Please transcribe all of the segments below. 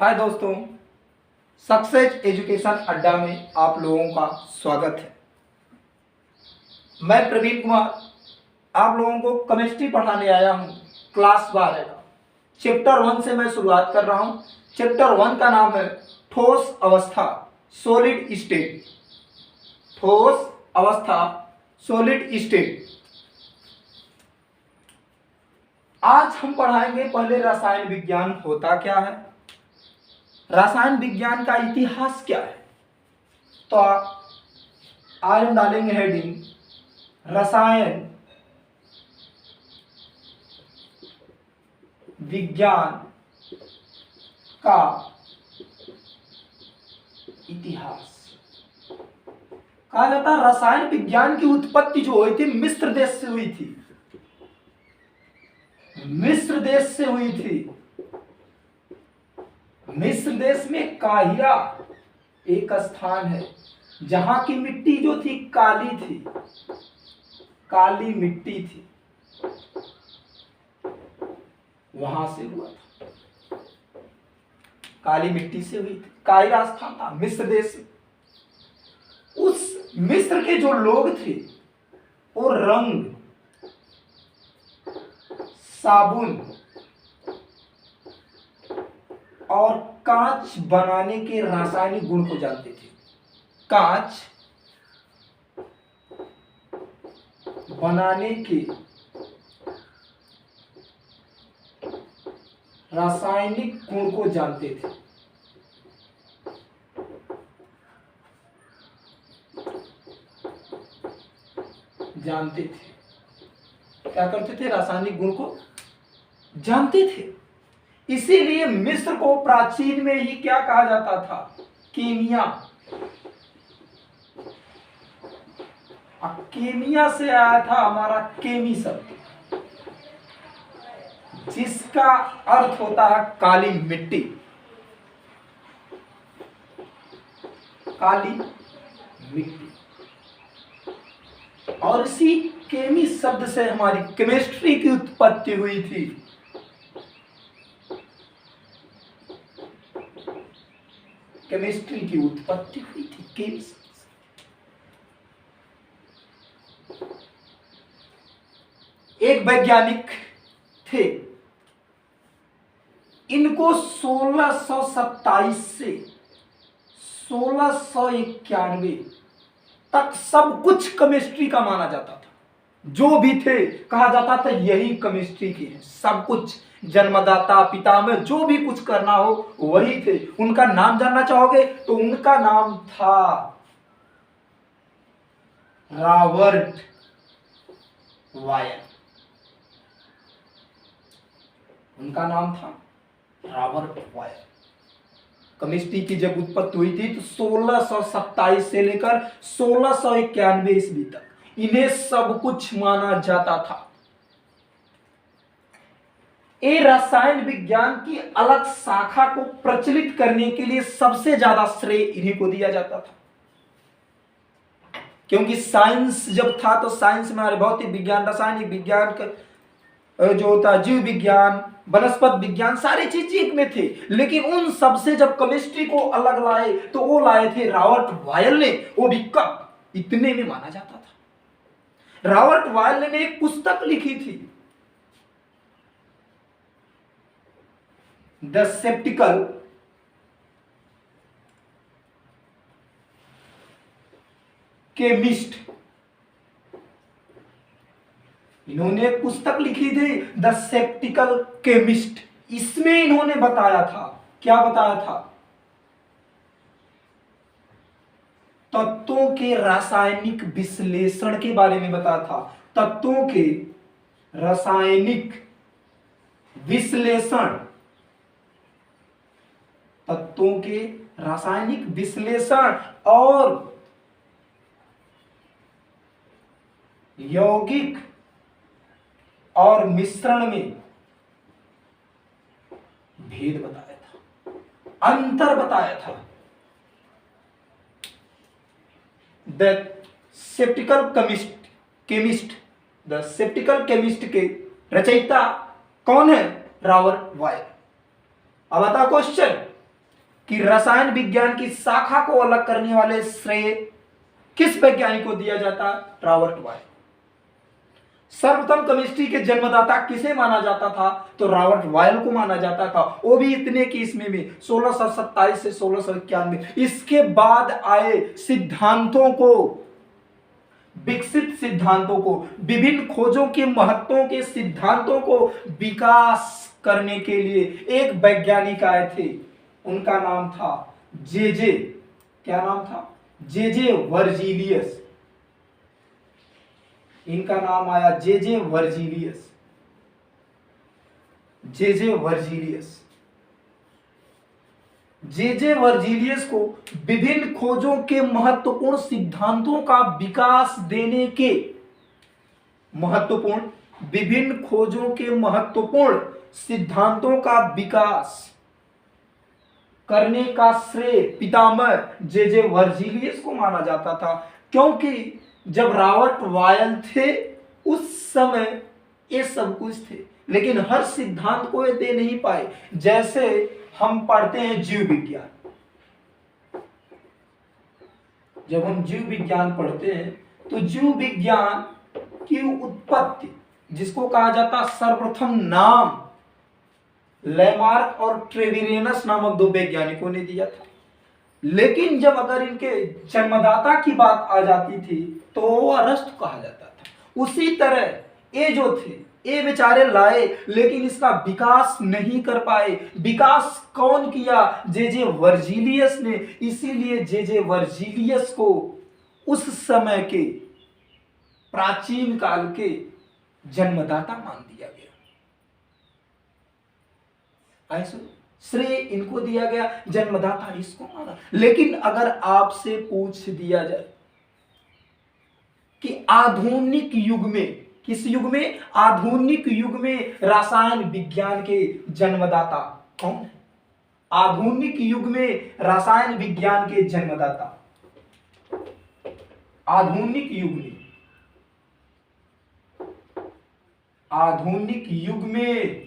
हाय दोस्तों, success education अड्डा में आप लोगों का स्वागत है। मैं प्रवीण कुमार आप लोगों को केमिस्ट्री पढ़ाने आया हूं। क्लास 12 का चैप्टर 1 से मैं शुरुआत कर रहा हूं। चैप्टर 1 का नाम है ठोस अवस्था सॉलिड स्टेट। ठोस अवस्था सॉलिड स्टेट। आज हम पढ़ाएंगे पहले रसायन विज्ञान होता क्या है, रसायन विज्ञान का इतिहास क्या है। तो आज हम डालेंगे हेडिंग रसायन विज्ञान का इतिहास। कहा जाता है रसायन विज्ञान की उत्पत्ति जो हुई थी मिस्र देश से हुई थी। मिस्र देश से हुई थी। मिस्र देश में काहिरा एक स्थान है जहां की मिट्टी जो थी काली थी, काली मिट्टी थी, वहां से हुआ था। काली मिट्टी से हुई थी। काहिरा स्थान था मिस्र देश में। उस मिस्र के जो लोग थे वो रंग, साबुन और कांच बनाने के रासायनिक गुण को जानते थे। कांच बनाने के रासायनिक गुण को जानते थे। क्या करते थे? रासायनिक गुण को जानते थे। इसीलिए मिस्र को प्राचीन में ही क्या कहा जाता था? केमिया। केमिया से आया था हमारा केमी शब्द, जिसका अर्थ होता है काली मिट्टी। काली मिट्टी। और इसी केमी शब्द से हमारी केमिस्ट्री की उत्पत्ति हुई थी। केमिस्ट्री की उत्पत्ति हुई थी केमिस्ट्री। एक वैज्ञानिक थे, इनको 1627 से 1691 तक सब कुछ केमिस्ट्री का माना जाता था। जो भी थे कहा जाता था यही केमिस्ट्री की है। सब कुछ जन्मदाता पितामह जो भी कुछ करना हो वही थे। उनका नाम जानना चाहोगे तो उनका नाम था रॉबर्ट बॉयल। उनका नाम था रॉबर्ट बॉयल। केमिस्ट्री की जब उत्पत्ति हुई थी तो 1627 से लेकर 1691 ईस्वी तक इन्हें सब कुछ माना जाता था। ये रसायन विज्ञान की अलग शाखा को प्रचलित करने के लिए सबसे ज्यादा श्रेय इन्हीं को दिया जाता था। क्योंकि साइंस जब था तो साइंस में हमारे भौतिक विज्ञान, रासायनिक विज्ञान का जो होता जीव विज्ञान, वनस्पत विज्ञान, सारी चीज एक में थे। लेकिन उन सबसे जब केमिस्ट्री को अलग लाए तो वो लाए थे रॉबर्ट बॉयल ने। वो भी कब? इतने में माना जाता था। रॉबर्ट बॉयल ने एक पुस्तक लिखी थी, द सेप्टिकल केमिस्ट। इन्होंने एक पुस्तक लिखी थी द सेप्टिकल केमिस्ट। इसमें इन्होंने बताया था, क्या बताया था? तत्वों के रासायनिक विश्लेषण के बारे में बताया था। तत्वों के रासायनिक विश्लेषण, तत्वों के रासायनिक विश्लेषण और यौगिक और मिश्रण में भेद बताया था, अंतर बताया था। The sceptical chemist, the sceptical chemist के रचयिता कौन है? Robert Boyle. अब आता क्वेश्चन, कि रसायन विज्ञान की शाखा को अलग करने वाले श्रेय किस वैज्ञानिक को दिया जाता है? Robert boil. सर्वप्रथम केमिस्ट्री के जन्मदाता किसे माना जाता था? तो रॉबर्ट बॉयल को माना जाता था, वो भी इतने की ईस्वी में 1627 से 1691। इसके बाद आए सिद्धांतों को, विकसित सिद्धांतों को, विभिन्न खोजों के महत्वों के सिद्धांतों को विकास करने के लिए एक वैज्ञानिक आए थे, उनका नाम था जे, क्या नाम था? जे वर्जीलियस। इनका नाम आया जे वर्जीलियस। जे वर्जीलियस को विभिन्न खोजों के महत्वपूर्ण सिद्धांतों का विकास देने के, विभिन्न खोजों के महत्वपूर्ण सिद्धांतों का विकास करने का श्रेय पितामह जे वर्जीलियस को माना जाता था। क्योंकि जब रॉबर्ट बॉयल थे उस समय ये सब कुछ थे, लेकिन हर सिद्धांत को ये दे नहीं पाए। जैसे हम पढ़ते हैं जीव विज्ञान, जब हम जीव विज्ञान पढ़ते हैं तो जीव विज्ञान की उत्पत्ति, जिसको कहा जाता सर्वप्रथम नाम लेमार्क और ट्रेविरेनस नामक दो वैज्ञानिकों ने दिया था। लेकिन जब अगर इनके जन्मदाता की बात आ जाती थी तो वो अरस्तु कहा जाता था। उसी तरह ये जो थे ये बेचारे लाए, लेकिन इसका विकास नहीं कर पाए। विकास कौन किया? जे वर्जीलियस ने। इसीलिए जे वर्जीलियस को उस समय के प्राचीन काल के जन्मदाता मान दिया गया। ऐसा श्रेय इनको दिया गया, जन्मदाता इसको माना। लेकिन अगर आपसे पूछ दिया जाए कि आधुनिक युग में, किस युग में? आधुनिक युग में रसायन विज्ञान के जन्मदाता कौन है? आधुनिक युग में रसायन विज्ञान के जन्मदाता, आधुनिक युग में, आधुनिक युग में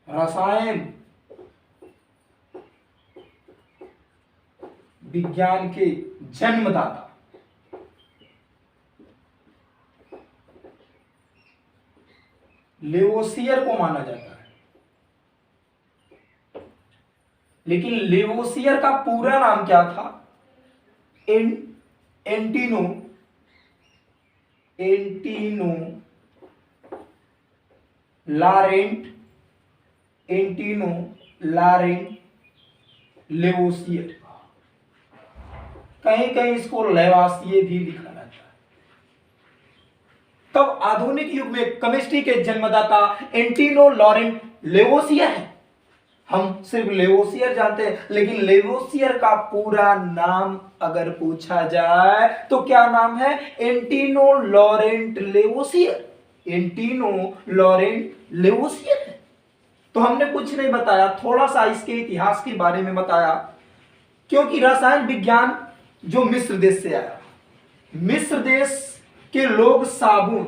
रसायन विज्ञान के जन्मदाता लेवोसियर को माना जाता है। लेकिन लेवोसियर का पूरा नाम क्या था? एंटिनो लारेंट लेवोसियर। कहीं कहीं इसको लेवासिए भी लिखा जाता है। तब आधुनिक युग में केमिस्ट्री के जन्मदाता एंटिनो लॉरेंट लेवोसियर है। हम सिर्फ लेवोसियर जानते हैं, लेकिन लेवोसियर का पूरा नाम अगर पूछा जाए तो क्या नाम है? एंटिनो लॉरेंट लेवोसियर। एंटिनो लॉरेंट लेवोसियर है। तो हमने कुछ नहीं बताया, थोड़ा सा इसके इतिहास के बारे में बताया। क्योंकि रसायन विज्ञान जो मिस्र देश से आया, मिस्र देश के लोग साबुन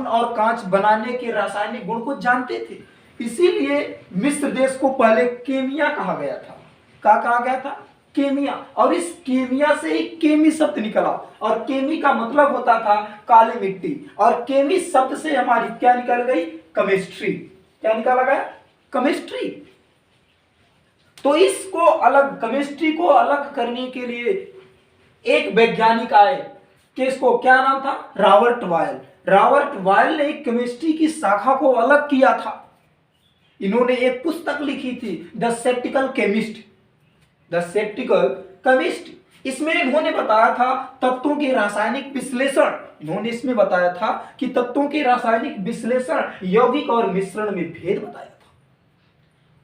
और कांच बनाने के रासायनिक गुण को जानते थे। इसीलिए मिस्र देश को पहले केमिया कहा गया था। क्या कहा गया था? केमिया। और इस केमिया से ही केमी शब्द निकला, और केमी का मतलब होता था काली मिट्टी, और केमी शब्द से हमारी क्या निकल गई? केमिस्ट्री। क्या निकाला गया? केमिस्ट्री। तो इसको अलग, केमिस्ट्री को अलग करने के लिए एक वैज्ञानिक आए, किसको, क्या नाम था? Robert Boyle. रॉबर्ट बॉयल ने केमिस्ट्री की शाखा को अलग किया था। इन्होंने एक पुस्तक लिखी थी, the sceptical chemist. The sceptical chemist. इसमें इन्होंने बताया था तत्वों के रासायनिक विश्लेषण। इन्होंने इसमें बताया था कि तत्वों के रासायनिक विश्लेषण, यौगिक और मिश्रण में भेद बताया था।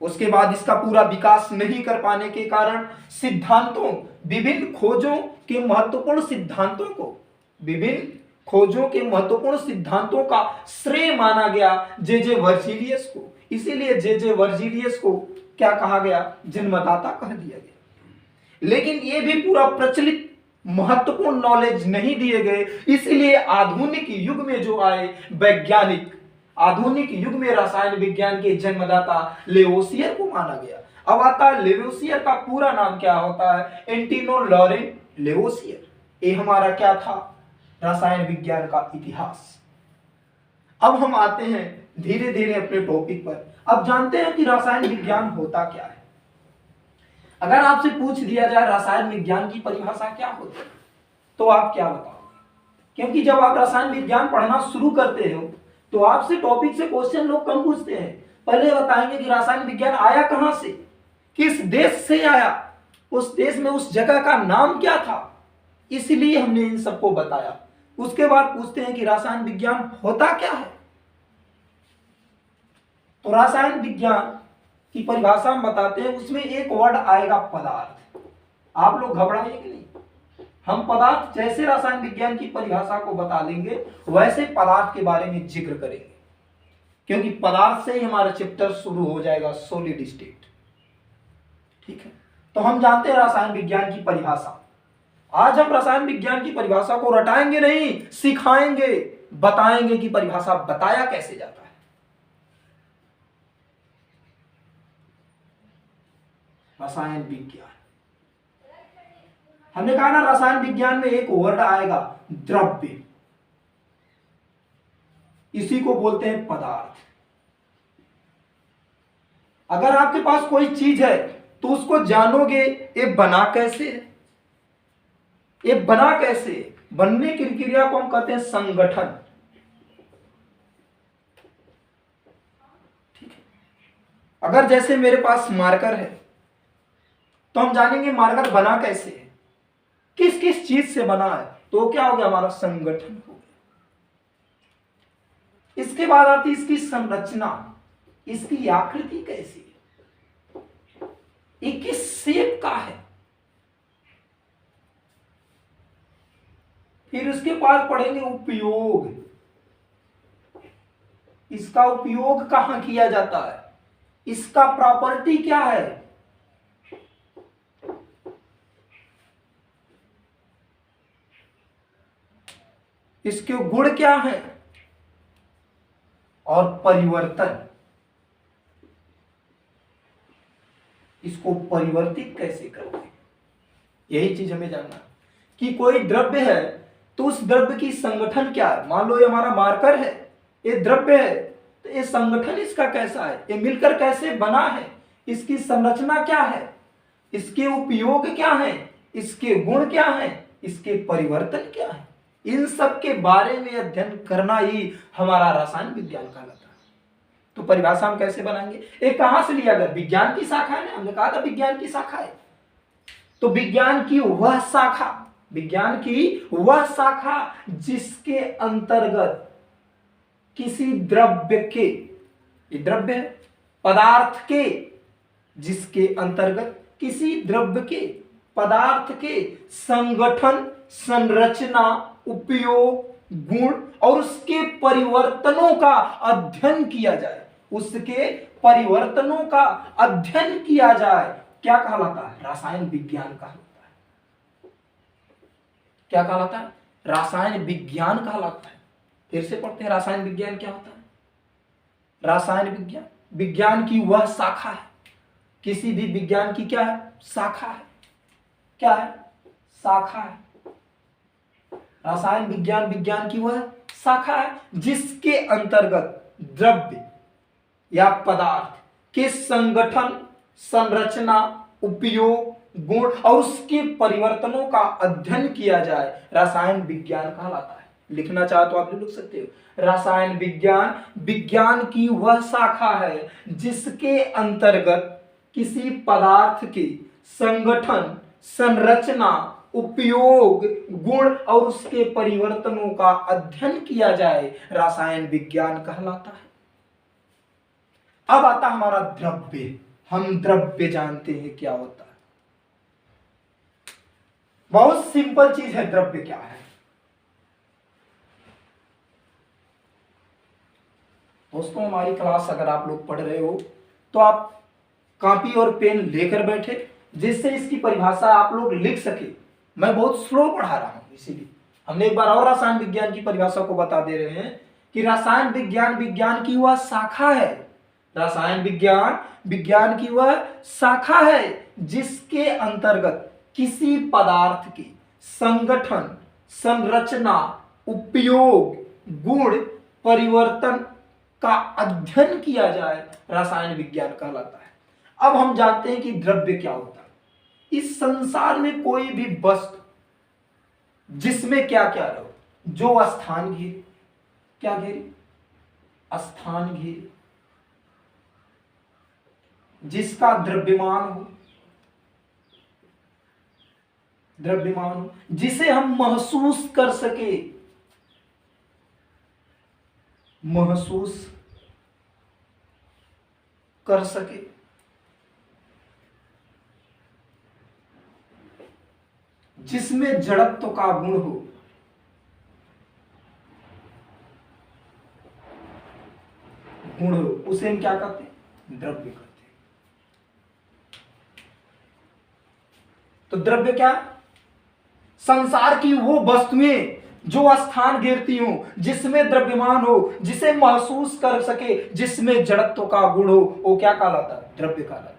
उसके बाद इसका पूरा विकास नहीं कर पाने के कारण सिद्धांतों, विभिन्न खोजों के महत्वपूर्ण सिद्धांतों को, विभिन्न खोजों के महत्वपूर्ण सिद्धांतों का श्रेय माना गया जे वर्जीलियस को। इसीलिए जे वर्जीलियस को क्या कहा गया? जन्मदाता कह दिया गया। लेकिन यह भी पूरा प्रचलित महत्वपूर्ण नॉलेज नहीं दिए गए, इसलिए आधुनिक युग में जो आए वैज्ञानिक, आधुनिक युग में रसायन विज्ञान के जन्मदाता लेवोसियर को माना गया। अब आता है लेवोसियर का पूरा नाम क्या होता है, एंटिनो लॉरेंट लेवोसियर। ये हमारा क्या था, रसायन विज्ञान का इतिहास। अब हम आते हैं धीरे धीरे अपने टॉपिक पर। अब जानते हैं कि रसायन विज्ञान होता क्या है। अगर आपसे पूछ दिया जाए रसायन विज्ञान की परिभाषा क्या होती है, तो आप क्या बताओगे? क्योंकि जब आप रसायन विज्ञान पढ़ना शुरू करते हो तो आपसे टॉपिक से क्वेश्चन लोग कम पूछते हैं। पहले बताएंगे कि रसायन विज्ञान आया कहां से, किस देश से आया, उस देश में उस जगह का नाम क्या था, इसलिए हमने इन सबको बताया। उसके बाद पूछते हैं कि रसायन विज्ञान होता क्या है। तो रसायन विज्ञान की परिभाषा हम बताते हैं, उसमें एक वर्ड आएगा पदार्थ। आप लोग घबराएंगे नहीं, हम पदार्थ जैसे रसायन विज्ञान की परिभाषा को बता देंगे वैसे पदार्थ के बारे में जिक्र करेंगे, क्योंकि पदार्थ से ही हमारा चैप्टर शुरू हो जाएगा, सॉलिड स्टेट। ठीक है, तो हम जानते हैं रसायन विज्ञान की परिभाषा। आज हम रसायन विज्ञान की परिभाषा को रटाएंगे नहीं, सिखाएंगे, बताएंगे कि परिभाषा बताया कैसे जाता है। रसायन विज्ञान, हमने कहा ना रसायन विज्ञान में एक वर्ड आएगा द्रव्य, इसी को बोलते हैं पदार्थ। अगर आपके पास कोई चीज है तो उसको जानोगे ये बना कैसे है, ये बना कैसे, बनने की क्रिया को हम कहते हैं संगठन। ठीक है, अगर जैसे मेरे पास मार्कर है तो हम जानेंगे मार्कर बना कैसे है, किस किस चीज से बना है, तो क्या हो गया, हमारा संगठन हो गया। इसके बाद आती इसकी संरचना, इसकी आकृति कैसी है, ये किस शेप का है। फिर उसके बाद पढ़ेंगे उपयोग, इसका उपयोग कहां किया जाता है, इसका प्रॉपर्टी क्या है, इसके गुण क्या है, और परिवर्तन, इसको परिवर्तित कैसे करते हैं। यही चीज हमें जानना है कि कोई द्रव्य है तो उस द्रव्य की संगठन क्या है। मान लो ये हमारा मार्कर है, ये द्रव्य है, तो ये संगठन इसका कैसा है, ये मिलकर कैसे बना है, इसकी संरचना क्या है, इसके उपयोग क्या है, इसके गुण क्या है, इसके परिवर्तन क्या है। इन सब के बारे में अध्ययन करना ही हमारा रसायन विज्ञान कहलाता है। तो परिभाषा हम कैसे बनाएंगे, ये कहां से लिया गया, विज्ञान की शाखा है ना, हमने कहा था विज्ञान की शाखा है। तो विज्ञान की वह शाखा, विज्ञान की वह शाखा जिसके अंतर्गत किसी द्रव्य के, ये द्रव्य है, पदार्थ के, जिसके अंतर्गत किसी द्रव्य के, पदार्थ के संगठन, संरचना, उपयोग, गुण और उसके परिवर्तनों का अध्ययन किया जाए, उसके परिवर्तनों का अध्ययन किया जाए, क्या कहलाता है, रसायन विज्ञान कहलाता है। क्या कहलाता है, रसायन विज्ञान कहलाता है। फिर से पढ़ते हैं रसायन विज्ञान क्या होता है। रसायन विज्ञान विज्ञान की वह शाखा है, किसी भी विज्ञान की क्या है, शाखा है। क्या है, शाखा है। रसायन विज्ञान विज्ञान की वह शाखा है जिसके अंतर्गत द्रव्य या पदार्थ के संगठन, संरचना, उपयोग, गुण और उसके परिवर्तनों का अध्ययन किया जाए, रसायन विज्ञान कहलाता है। लिखना चाहे तो आप लिख सकते हो, रसायन विज्ञान विज्ञान की वह शाखा है जिसके अंतर्गत किसी पदार्थ के संगठन, संरचना, उपयोग, गुण और उसके परिवर्तनों का अध्ययन किया जाए, रसायन विज्ञान कहलाता है। अब आता हमारा द्रव्य। हम द्रव्य जानते हैं क्या होता है, बहुत सिंपल चीज है। द्रव्य क्या है दोस्तों, हमारी क्लास अगर आप लोग पढ़ रहे हो तो आप कॉपी और पेन लेकर बैठे, जिससे इसकी परिभाषा आप लोग लिख सके, मैं बहुत स्लो पढ़ा रहा हूं, इसीलिए हमने एक बार और रसायन विज्ञान की परिभाषा को बता दे रहे हैं कि रसायन विज्ञान विज्ञान की वह शाखा है, रसायन विज्ञान विज्ञान की वह शाखा है जिसके अंतर्गत किसी पदार्थ के संगठन, संरचना, उपयोग, गुण, परिवर्तन का अध्ययन किया जाए, रसायन विज्ञान कहलाता है। अब हम जानते हैं कि द्रव्य क्या होता है। इस संसार में कोई भी वस्तु जिसमें क्या क्या रहो, जो स्थान घेरे, क्या घेरे, स्थान घेरे, जिसका द्रव्यमान हो, द्रव्यमान हो, जिसे हम महसूस कर सके, महसूस कर सके, जिसमें जड़त्व का गुण हो, गुण हो, उसे हम क्या कहते हैं, द्रव्य कहते हैं। तो द्रव्य क्या, संसार की वो वस्तुएं जो स्थान घेरती हो, जिसमें द्रव्यमान हो, जिसे महसूस कर सके, जिसमें जड़त्व का गुण हो, वो क्या कहलाता है, द्रव्य कहलाता है।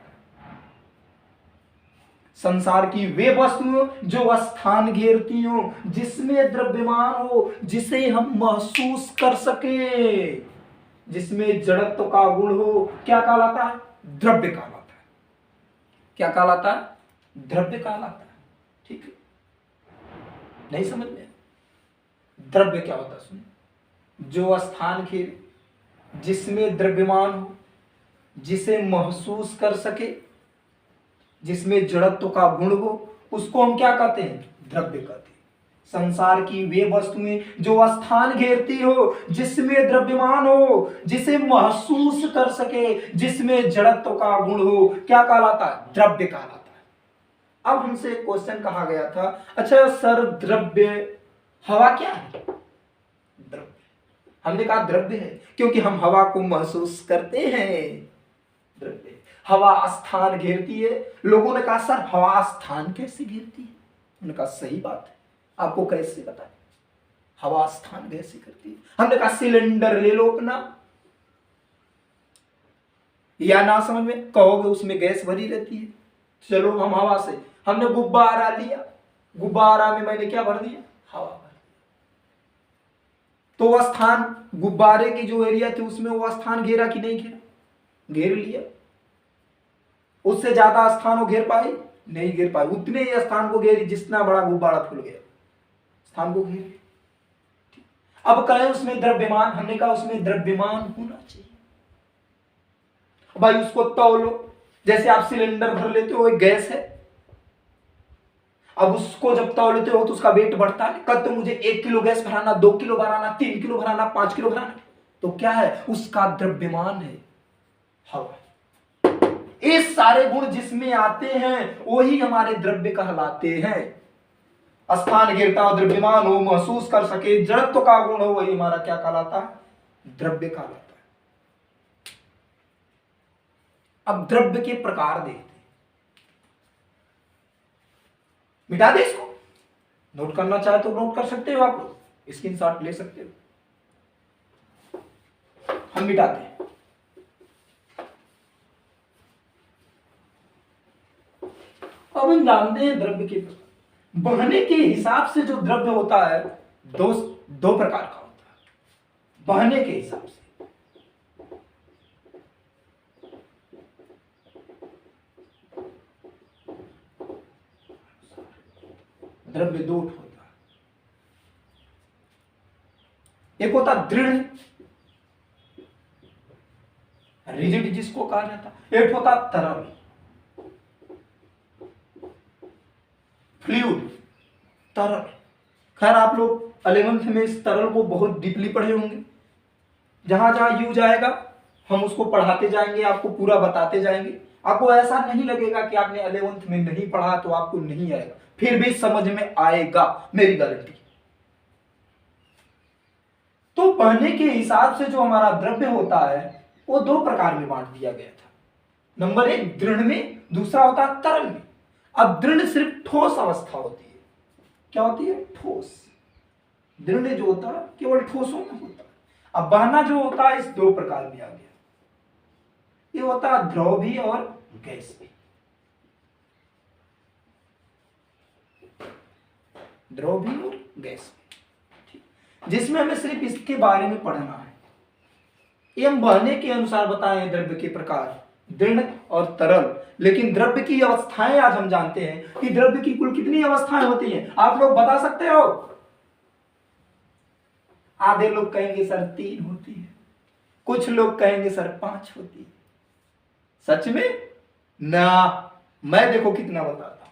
संसार की वे वस्तुएं जो स्थान घेरती हो, जिसमें द्रव्यमान हो, जिसे हम महसूस कर सके, जिसमें जड़त्व का गुण हो, क्या कहलाता है, द्रव्य कहलाता है। क्या कहलाता है, द्रव्य कहलाता है। ठीक है, नहीं समझ में, द्रव्य क्या होता है सुनिए, जो स्थान घेरे, जिसमें द्रव्यमान हो, जिसे महसूस कर सके, जिसमें जड़त्व का गुण हो, उसको हम क्या कहते हैं, द्रव्य कहते हैं। संसार की वे वस्तुएं जो स्थान घेरती हो, जिसमें द्रव्यमान हो, जिसे महसूस कर सके, जिसमें जड़त्व का गुण हो, क्या कहलाता है, द्रव्य कहलाता है। अब हमसे एक क्वेश्चन कहा गया था, अच्छा सर द्रव्य, हवा क्या है, द्रव्य। हमने कहा द्रव्य है क्योंकि हम हवा को महसूस करते हैं, द्रव्य। हवा स्थान घेरती है। लोगों ने कहा सर हवा स्थान कैसे घेरती है, हमने कहा सही बात है, आपको कैसे बताएं, हवा स्थान कैसे करती है। हमने कहा सिलेंडर ले लो अपना, या ना समझ में कहोगे उसमें गैस भरी रहती है, चलो हम हवा से, हमने गुब्बारा लिया, गुब्बारा में मैंने क्या भर दिया, हवा भर। तो वह स्थान, गुब्बारे की जो एरिया थी उसमें वह स्थान घेरा कि नहीं घेरा, घेर लिया। उससे ज्यादा स्थान वो घेर पाई, नहीं घेर पाई, उतने ही स्थान को घेरी जितना बड़ा गुब्बारा फूल गया, स्थान को घेर। अब कहें उसमें द्रव्यमान, हमने कहा उसमें द्रव्यमान होना चाहिए। भाई उसको तौलो, जैसे आप सिलेंडर भर लेते हो, एक गैस है, अब उसको जब तौलते हो तो उसका वेट बढ़ता है। कल तो मुझे 1 किलो गैस भराना, 2 किलो भराना, 3 किलो भराना, 5 किलो भराना, तो क्या है, उसका द्रव्यमान है हवा। ये सारे गुण जिसमें आते हैं वही हमारे द्रव्य कहलाते हैं। स्थान घेरता हो, द्रव्यमान हो, महसूस कर सके, जड़त्व का गुण हो, वही हमारा क्या कहलाता है, द्रव्य कहलाता है। अब द्रव्य के प्रकार देखते हैं, मिटा दे इसको, नोट करना चाहे तो नोट कर सकते हो, आप लोग स्क्रीनशॉट ले सकते हो, हम मिटाते हैं। अब हम जानते हैं द्रव्य के प्रकार। बहने के हिसाब से जो द्रव्य होता है दो प्रकार का होता है, बहने के हिसाब से। द्रव्य दो होता है, एक होता दृढ़, रिजिड जिसको कहा जाता है, एक होता तरल, फ्लूइड, तरल। खैर आप लोग 11th में इस तरल को बहुत डीपली पढ़े होंगे, जहां जहां यूज आएगा हम उसको पढ़ाते जाएंगे, आपको पूरा बताते जाएंगे। आपको ऐसा नहीं लगेगा कि आपने 11th में नहीं पढ़ा तो आपको नहीं आएगा, फिर भी समझ में आएगा, मेरी गारंटी। तो पढ़ने के हिसाब से जो हमारा द्रव्य होता है वो 2 प्रकार में बांट दिया गया था। नंबर 1 दृढ़ में, दूसरा होता है तरल में। अब दृढ़ सिर्फ ठोस अवस्था होती है, क्या होती है? ठोस। दृढ़ जो होता है केवल ठोसों में होता है। अब बहना जो होता है इस दो प्रकार में आ गया, ये होता है द्रव भी और गैस भी। द्रव भी और गैस भी, जिसमें हमें सिर्फ इसके बारे में पढ़ना है। ये हम बहने के अनुसार बताए द्रव्य के प्रकार, दृढ़ और तरल। लेकिन द्रव्य की अवस्थाएं आज हम जानते हैं कि द्रव्य की कुल कितनी अवस्थाएं होती हैं। आप लोग बता सकते हो? आधे लोग कहेंगे सर 3 होती है, कुछ लोग कहेंगे सर 5 होती है। सच में ना, मैं देखो कितना बताता हूं।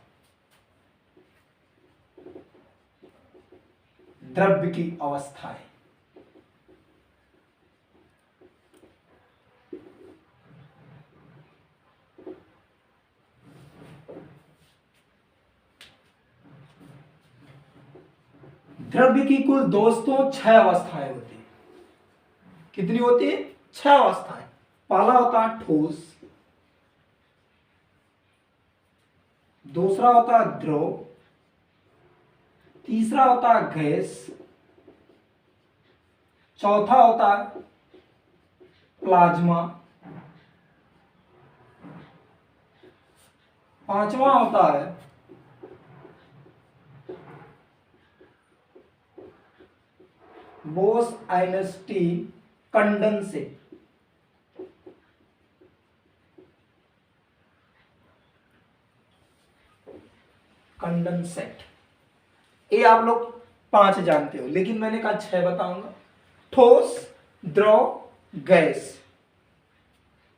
द्रव्य की अवस्थाएं, द्रव्य की कुल दोस्तों 6 अवस्थाएं होती है। कितनी होती है? 6 अवस्थाएं। पहला होता है ठोस, दूसरा होता है द्रव, तीसरा होता है गैस, चौथा होता है प्लाज्मा, पांचवा होता है बोस-आइंस्टीन कंडेंसेट। कंडेंसेट ये आप लोग 5 जानते हो, लेकिन मैंने कहा 6 बताऊंगा। ठोस, द्रव, gas,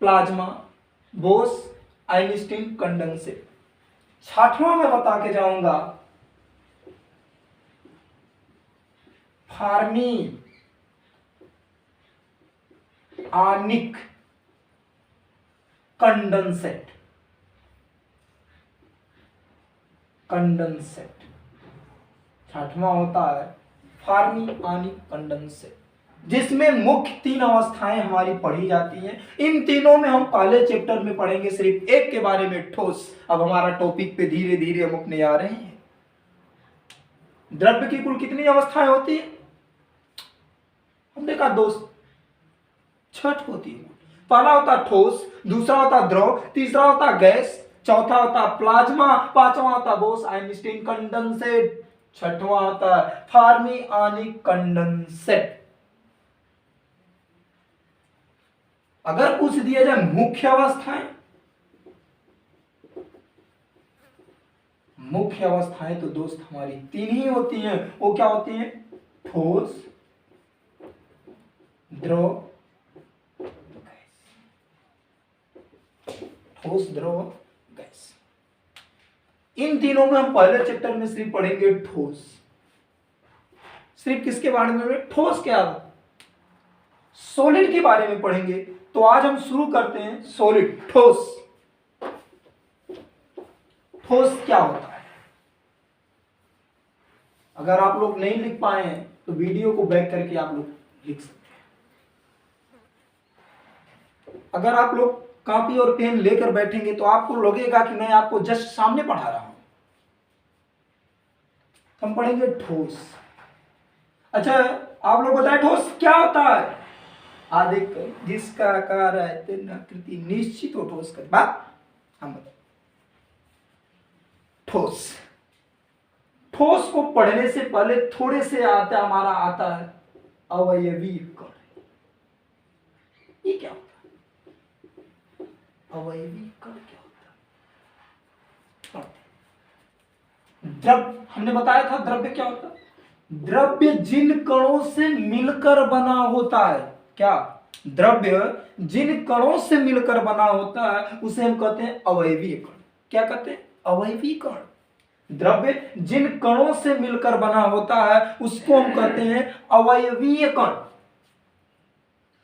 plasma, Bose Einstein condensate. 6वां मैं बता के जाऊंगा फार्मी आनिक कंडेंसेट। कंडेंसेट 6वां होता है फार्मी आनिक कंडेंसेट, जिसमें मुख्य 3 अवस्थाएं हमारी पढ़ी जाती हैं। इन तीनों में हम पहले चैप्टर में पढ़ेंगे सिर्फ एक के बारे में, ठोस। अब हमारा टॉपिक पे धीरे धीरे हम अपने आ रहे हैं। द्रव्य की कुल कितनी अवस्थाएं होती है? हमने कहा दोस्त 6 होती है। पहला होता है ठोस, दूसरा होता है द्रव, तीसरा होता है गैस, चौथा होता है प्लाज्मा, पांचवा होता है बोस आइंस्टीन कंडेंसेट, 6वां होता है फार्मी आनिक कंडेंसेट। अगर पूछ दिया जाए मुख्य अवस्थाएं, मुख्य अवस्थाएं तो दोस्त हमारी 3 ही होती हैं। वो क्या होती हैं? ठोस, द्रव, गैस। ठोस, द्रव, गैस। इन तीनों में हम पहले चैप्टर में सिर्फ पढ़ेंगे ठोस। सिर्फ किसके बारे में? ठोस क्या, सॉलिड के बारे में पढ़ेंगे। तो आज हम शुरू करते हैं सॉलिड, ठोस। ठोस क्या होता है? अगर आप लोग नहीं लिख पाए हैं तो वीडियो को बैक करके आप लोग लिख सकते हैं। अगर आप लोग कॉपी और पेन लेकर बैठेंगे तो आपको लगेगा कि मैं आपको जस्ट सामने पढ़ा रहा हूं। हम पढ़ेंगे ठोस। अच्छा, आप लोग बताएं ठोस क्या होता है? आदिक जिसका आकार है आकृति निश्चित हो ठोस कर बात हम बताए। ठोस, ठोस को पढ़ने से पहले थोड़े से हमारा आता है अवयवी कण। ये क्या होता है? अवयवी कण क्या होता है? द्रव्य, हमने बताया था द्रव्य क्या होता है? द्रव्य जिन कणों से मिलकर बना होता है। क्या? द्रव्य जिन कणों से मिलकर बना होता है उसे हम कहते हैं अवयवीय कण। क्या कहते हैं? अवयवी कण। द्रव्य जिन कणों से मिलकर बना होता है उसको हम कहते हैं अवयवीय कण।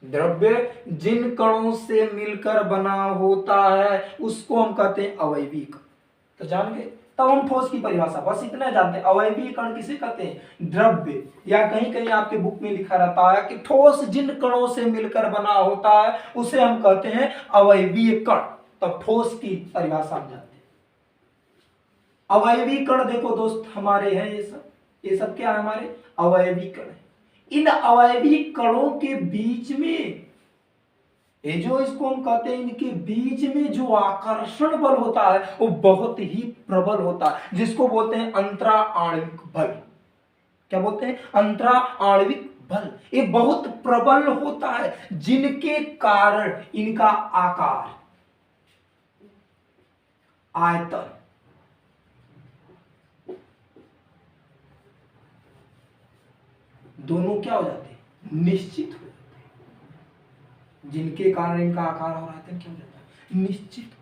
द्रव्य जिन कणों से मिलकर बना होता है उसको हम कहते हैं अवयवीय कण। तो जान गए? तब हम ठोस की परिभाषा बस इतना जानते हैं। अवयवीय कण किसे कहते हैं? द्रव्य, या कहीं कहीं आपके बुक में लिखा रहता है कि ठोस जिन कणों से मिलकर बना होता है उसे हम कहते हैं अवयवीय कण। तब ठोस की परिभाषा हम जानते हैं। अवयवी कण देखो दोस्त हमारे हैं ये सब क्या है, हमारे अवयवी कण है। इन अवयवी कणों के बीच में ये जो इसको हम कहते हैं, इनके बीच में जो आकर्षण बल होता है वो बहुत ही प्रबल होता है, जिसको बोलते हैं अंतरा आणविक बल। क्या बोलते हैं? अंतरा आणविक बल। ये बहुत प्रबल होता है, जिनके कारण इनका आकार, आयतन, दोनों क्या हो जाते हैं? निश्चित हो जाते हैं। जिनके कारण इनका आकार और आयतन क्या हो जाता है? निश्चित हो जाते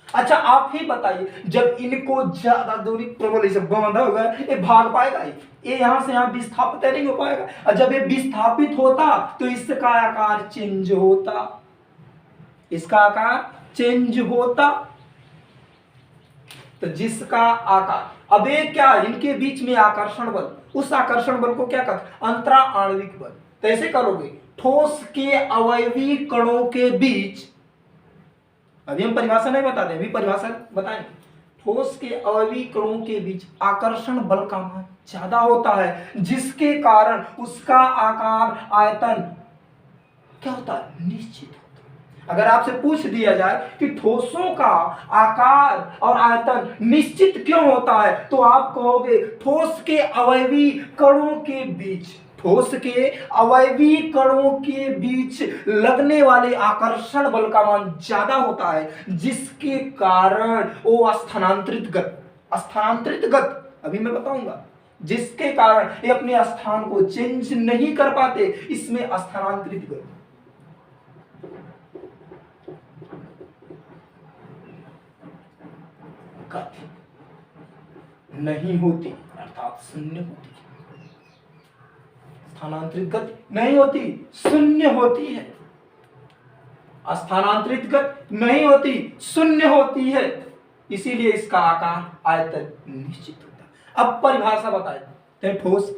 हैं। अच्छा आप ही बताइए, जब इनको ज्यादा दूरी प्रबल से बांधा होगा, ये भाग पाएगा? ये यहां से यहां विस्थापित नहीं हो पाएगा। और जब ये विस्थापित होता तो इसका आकार चेंज होता, इसका आकार चेंज होता। तो जिसका आकार, अब ये क्या, इनके बीच में आकर्षण बल, उस आकर्षण बल को क्या कहते हैं? अंतरा आणविक बल। तो ऐसे करोगे, ठोस के अवयवी कणों के बीच, अभी हम परिभाषा नहीं बताते, अभी परिभाषा बताएंगे। ठोस के अवयवी कणों के बीच आकर्षण बल का मान ज्यादा होता है, जिसके कारण उसका आकार, आयतन क्या होता है? निश्चित होता है। अगर आपसे पूछ दिया जाए कि ठोसों का आकार और आयतन निश्चित क्यों होता है, तो आप कहोगे ठोस के अवयवी कणों के बीच, ठोस के अवयवी कणों के बीच लगने वाले आकर्षण बल का मान ज्यादा होता है, जिसके कारण वो स्थानांतरित गत, अभी मैं बताऊंगा, जिसके कारण ये अपने स्थान को चेंज नहीं कर पाते, इसमें स्थानांतरित गति नहीं होती, अर्थात शून्य होती है। स्थानांतरित गति नहीं होती, शून्य होती है। स्थानांतरित गति नहीं होती, शून्य होती है। इसीलिए इसका आकार, आयतन निश्चित होता है। अब परिभाषा बताए ठोस,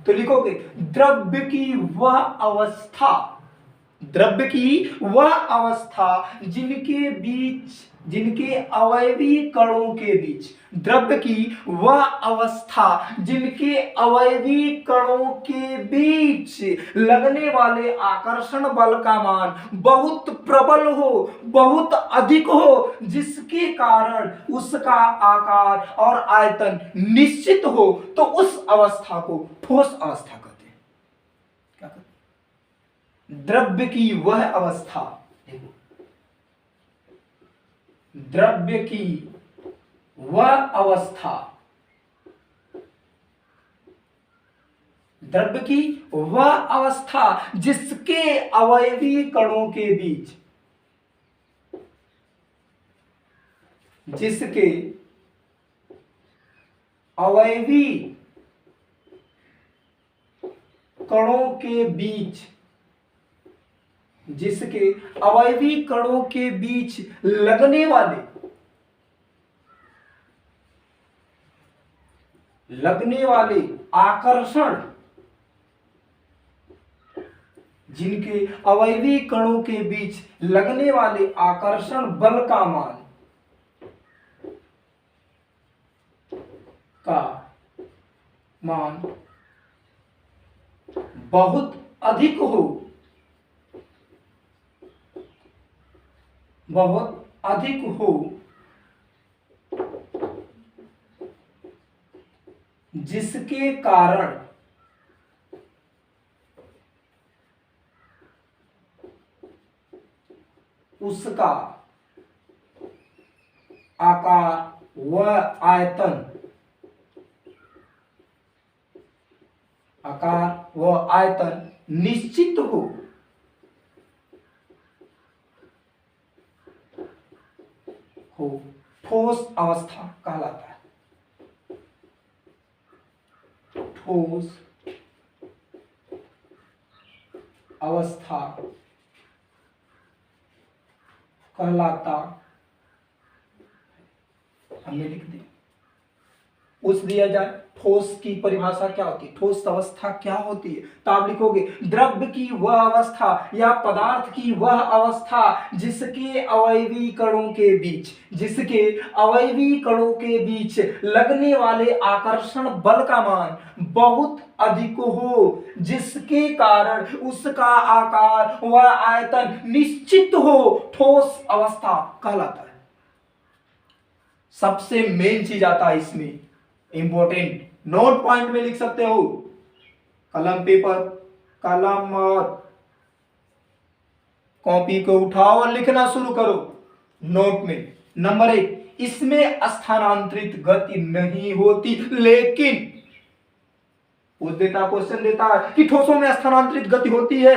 तो लिखोगे द्रव्य की वह अवस्था, द्रव्य की वह अवस्था जिनके बीच, जिनके अवयवी कणों के बीच, द्रव्य की वह अवस्था जिनके अवयवी कणों के बीच लगने वाले आकर्षण बल का मान बहुत प्रबल हो, बहुत अधिक हो, जिसके कारण उसका आकार और आयतन निश्चित हो, तो उस अवस्था को ठोस अवस्था कहते हैं। क्या कहते हैं? द्रव्य की वह अवस्था, देखो, द्रव्य की वह अवस्था, द्रव्य की वह अवस्था जिसके अवयवी कणों के बीच, जिसके अवयवी कणों के बीच, जिसके अवयवी कणों के बीच लगने वाले आकर्षण, जिनके अवयवी कणों के बीच लगने वाले आकर्षण बल का मान बहुत अधिक हो, बहुत अधिक हो, जिसके कारण उसका आकार व आयतन, आकार व आयतन निश्चित हो, ठोस अवस्था कहलाता है। ठोस अवस्था कहलाता, हमें लिख दें पूछ दिया जाए ठोस की परिभाषा क्या होती है, ठोस अवस्था क्या होती है, तो आप लिखोगे द्रव्य की वह अवस्था या पदार्थ की वह अवस्था जिसके अवयवी कणों के बीच, जिसके अवयवी कणों के बीच लगने वाले आकर्षण बल का मान बहुत अधिक हो, जिसके कारण उसका आकार व आयतन निश्चित हो, ठोस अवस्था कहलाता है। सबसे मेन चीज आता है इसमें, इंपॉर्टेंट, नोट पॉइंट में लिख सकते हो, कलम पेपर, कलम और कॉपी को उठाओ और लिखना शुरू करो। नोट में नंबर 1, इसमें स्थानांतरित गति नहीं होती, लेकिन पूछ देता, क्वेश्चन देता है कि ठोसों में स्थानांतरित गति होती है,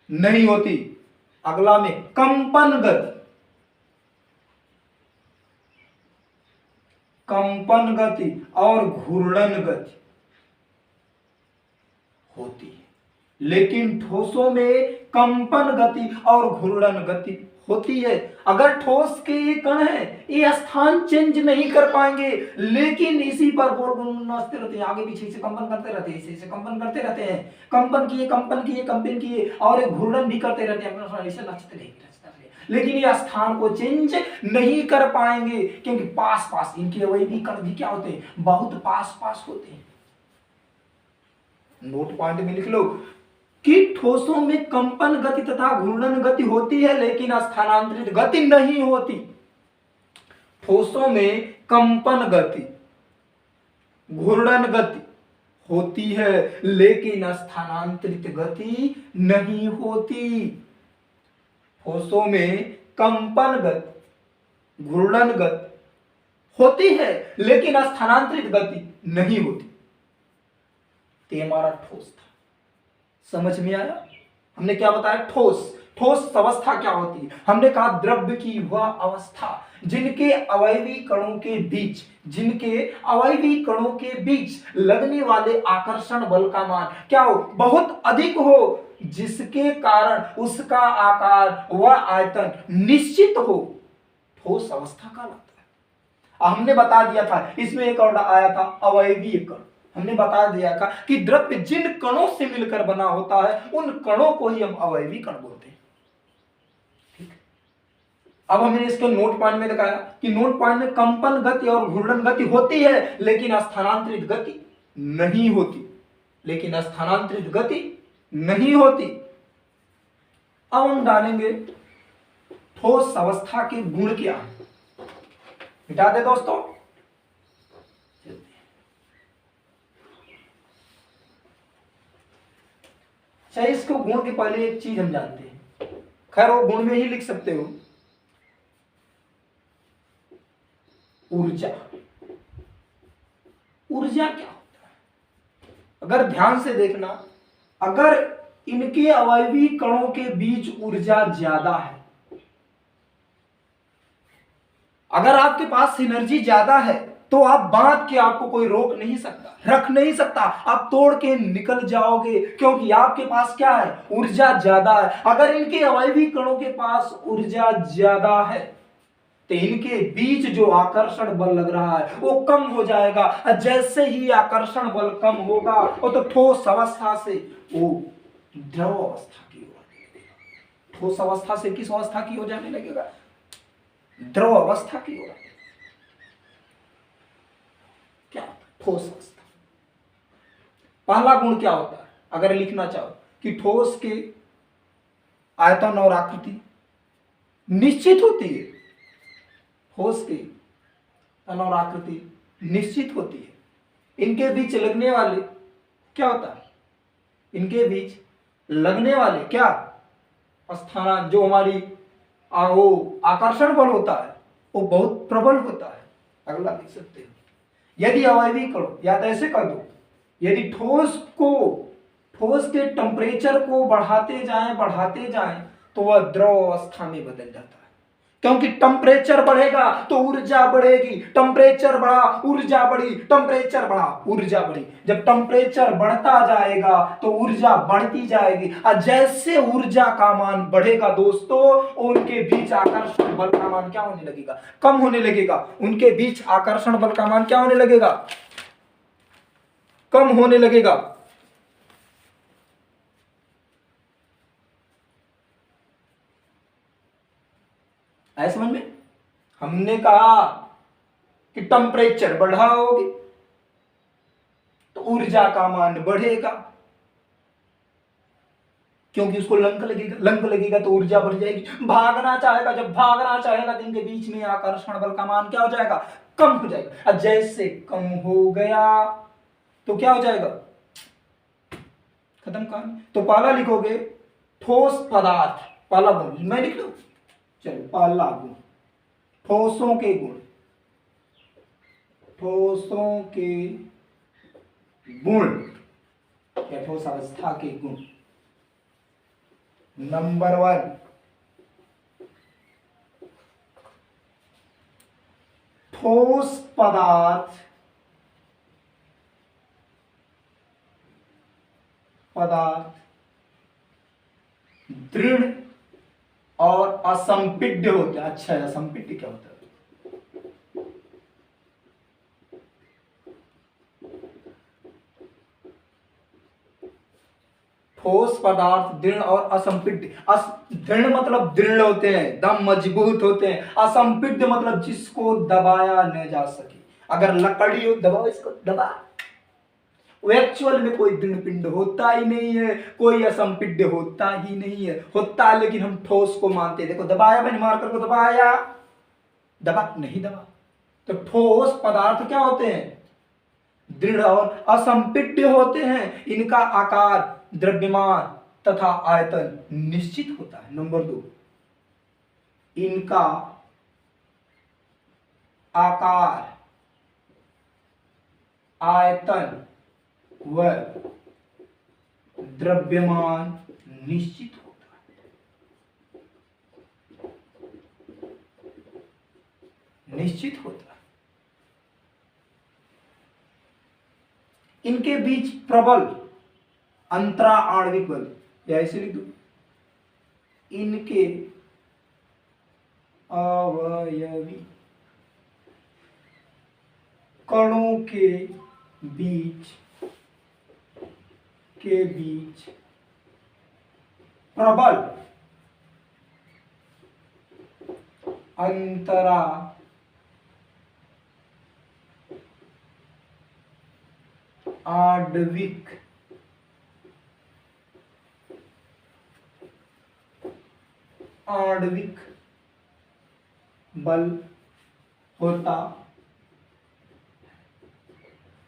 नहीं होती। अगला में कंपन गति, कंपन गति और घूर्णन गति होती है, लेकिन ठोसों में कंपन गति और घूर्णन गति होती है। अगर ठोस के ये कण है ये स्थान चेंज नहीं कर पाएंगे, लेकिन इसी पर नाचते रहते हैं, आगे पीछे से कंपन करते रहते हैं, इसे कंपन करते रहते हैं, कंपन किए कंपन किए कंपन किए और घूर्णन भी करते रहते हैं, ऐसे नाचते रहेंगे, लेकिन ये स्थान को चेंज नहीं कर पाएंगे, क्योंकि पास पास इनके अवयवी कण भी क्या होते हैं, बहुत पास पास होते हैं। नोट पॉइंट में लिख लो कि ठोसों में कंपन गति तथा घूर्णन गति होती है, लेकिन स्थानांतरित गति नहीं होती। ठोसों में कंपन गति घूर्णन गति होती है, लेकिन स्थानांतरित गति नहीं होती। ठोसों में कंपन गति घूर्णन गति होती है, लेकिन स्थानांतरित गति नहीं होती। तो हमारा ठोस था, समझ में आया? हमने क्या बताया, ठोस, ठोस अवस्था क्या होती है? हमने कहा द्रव्य की वह अवस्था जिनके अवयवी कणों के बीच, जिनके अवयवी कणों के बीच लगने वाले आकर्षण बल का मान क्या हो, बहुत अधिक हो, जिसके कारण उसका आकार व आयतन निश्चित हो, ठोस अवस्था कहलाता है। हमने बता दिया था, इसमें एक और आया था अवयवीय कण। हमने बता दिया था कि द्रव्य जिन कणों से मिलकर बना होता है उन कणों को ही हम अवयवी कण बोलते हैं। ठीक, अब हमने इसके नोट पॉइंट में दिखाया कि नोट पॉइंट में कंपन गति और घूर्णन गति होती है, लेकिन स्थानांतरित गति नहीं होती, लेकिन स्थानांतरित गति नहीं होती। अब हम डालेंगे ठोस अवस्था के गुण क्या है, मिटा दे दोस्तों। चाहे इसको गुण के पहले एक चीज हम जानते हैं, खैर वो गुण में ही लिख सकते हो, ऊर्जा। ऊर्जा क्या होता है? अगर ध्यान से देखना, अगर इनके अवयवी कणों के बीच ऊर्जा ज्यादा है, अगर आपके पास एनर्जी ज्यादा है, तो आप बांध के आपको कोई रोक नहीं सकता, रख नहीं सकता, आप तोड़ के निकल जाओगे, क्योंकि आपके पास क्या है, ऊर्जा ज्यादा है। अगर इनके अवयवी कणों के पास ऊर्जा ज्यादा है तो इनके बीच जो आकर्षण बल लग रहा है वो कम हो जाएगा। जैसे ही आकर्षण बल कम होगा वो तो ठोस अवस्था से वो द्रव अवस्था की ओर लगेगा। ठोस अवस्था से किस अवस्था की ओर जाने लगेगा, द्रव अवस्था की ओर। क्या ठोस अवस्था, पहला गुण क्या होता है, अगर लिखना चाहो कि ठोस के आयतन और आकृति निश्चित होती है, ठोस की आयतन और आकृति निश्चित होती है। इनके बीच लगने वाले क्या होता है, इनके बीच लगने वाले क्या स्थान, जो हमारी वो आकर्षण बल होता है वो बहुत प्रबल होता है। अगला लिख सकते हो, यदि अवयवी करो या तो ऐसे कर दो, यदि ठोस के टेम्परेचर को बढ़ाते जाएं तो वह द्रव अवस्था में बदल जाता है। क्योंकि टेम्परेचर बढ़ेगा तो ऊर्जा बढ़ेगी, टेम्परेचर बढ़ा ऊर्जा बढ़ी, टेम्परेचर बढ़ा ऊर्जा बढ़ी। जब टेम्परेचर बढ़ता जाएगा तो ऊर्जा बढ़ती जाएगी, और जैसे ऊर्जा का मान बढ़ेगा दोस्तों, उनके बीच आकर्षण बल का मान क्या होने लगेगा, कम होने लगेगा। उनके बीच आकर्षण बल का मान क्या होने लगेगा, कम होने लगेगा। आया समझ में? हमने कहा कि टेम्परेचर बढ़ाओगे तो ऊर्जा का मान बढ़ेगा, क्योंकि उसको लंक लगेगा तो ऊर्जा बढ़ जाएगी। भागना चाहेगा, जब भागना चाहेगा तो इनके बीच में आकर्षण बल का मान क्या हो जाएगा, कम हो जाएगा। और जैसे कम हो गया तो क्या हो जाएगा, खत्म कहानी। तो पहला लिखोगे ठोस पदार्थ, पहला गुण मैं लिख लू, चलो पहला गुण ठोसों के गुण, ठोसों के गुण या ठोस अवस्था के गुण। नंबर 1, ठोस पदार्थ दृढ़ और असंपिड्य होते हैं। अच्छा, असंपिड्य क्या होता है? ठोस पदार्थ दृढ़ और असंपिड्य। दृढ़ मतलब दृढ़ होते हैं, दम मजबूत होते हैं। असंपिड्य मतलब जिसको दबाया न जा सके। अगर लकड़ी हो, दबाओ इसको, दबा, वो एक्चुअल में कोई दृढ़ पिंड होता ही नहीं है, कोई असंपिड्य होता ही नहीं है। होता है लेकिन हम ठोस को मानते हैं। देखो दबाया, मैंने मार्कर को दबाया, दबा नहीं दबा। तो ठोस पदार्थ क्या होते हैं, दृढ़ और असंपिड्य होते हैं। इनका आकार, द्रव्यमान तथा आयतन निश्चित होता है। नंबर 2, इनका आकार, आयतन व द्रव्यमान निश्चित होता है, निश्चित होता है। इनके बीच प्रबल अंतरा आणविक बल, या ऐसे लिख दो, इनके अवयवी कणों के बीच प्रबल अंतरा आणविक बल होता।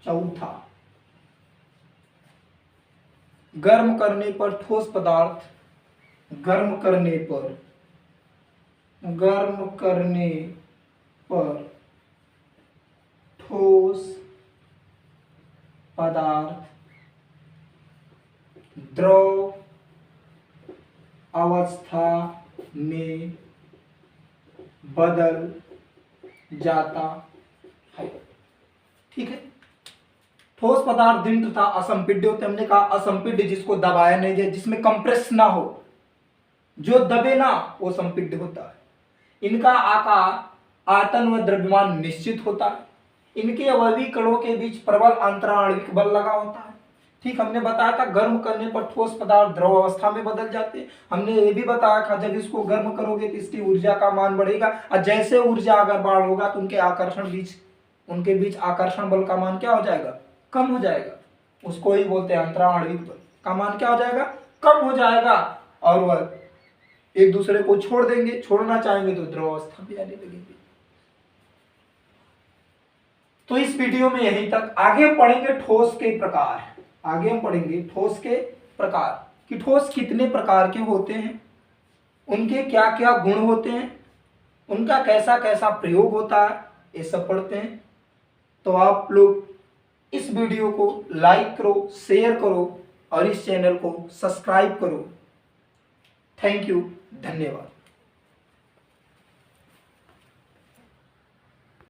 चौथा, गर्म करने पर ठोस पदार्थ, गर्म करने पर ठोस पदार्थ द्रव अवस्था में बदल जाता है। ठीक है, ठोस पदार्थ दृढ़ तथा असंपिड्य होते हैं। हमने कहा असंपिड्य जिसको दबाया नहीं जाए, जिसमें कंप्रेस ना हो, जो दबे ना, वो संपिड्य होता है। इनका आकार, आयतन व द्रव्यमान निश्चित होता है। इनके अवयवी कणों के बीच प्रबल अंतराणविक बल लगा होता है। ठीक, हमने बताया था गर्म करने पर ठोस पदार्थ द्रव अवस्था में बदल जाते हैं। हमने ये भी बताया था जब इसको गर्म करोगे तो इसकी ऊर्जा का मान बढ़ेगा, और जैसे ऊर्जा अगर बढ़ होगा तो उनके बीच आकर्षण बल का मान क्या हो जाएगा, कम हो जाएगा। उसको ही बोलते हैं अंतराणविक बल का मान क्या हो जाएगा, कम हो जाएगा, और वह एक दूसरे को छोड़ देंगे। छोड़ना चाहेंगे तो द्रव अवस्था में आने लगेंगे। तो इस वीडियो में यहीं तक। आगे हम पढ़ेंगे ठोस के प्रकार। आगे हम पढ़ेंगे ठोस के प्रकार, कि ठोस कितने प्रकार के होते हैं, उनके क्या क्या गुण होते हैं, उनका कैसा कैसा प्रयोग होता है, ये सब पढ़ते हैं। तो आप लोग इस वीडियो को लाइक करो, शेयर करो और इस चैनल को सब्सक्राइब करो। थैंक यू, धन्यवाद।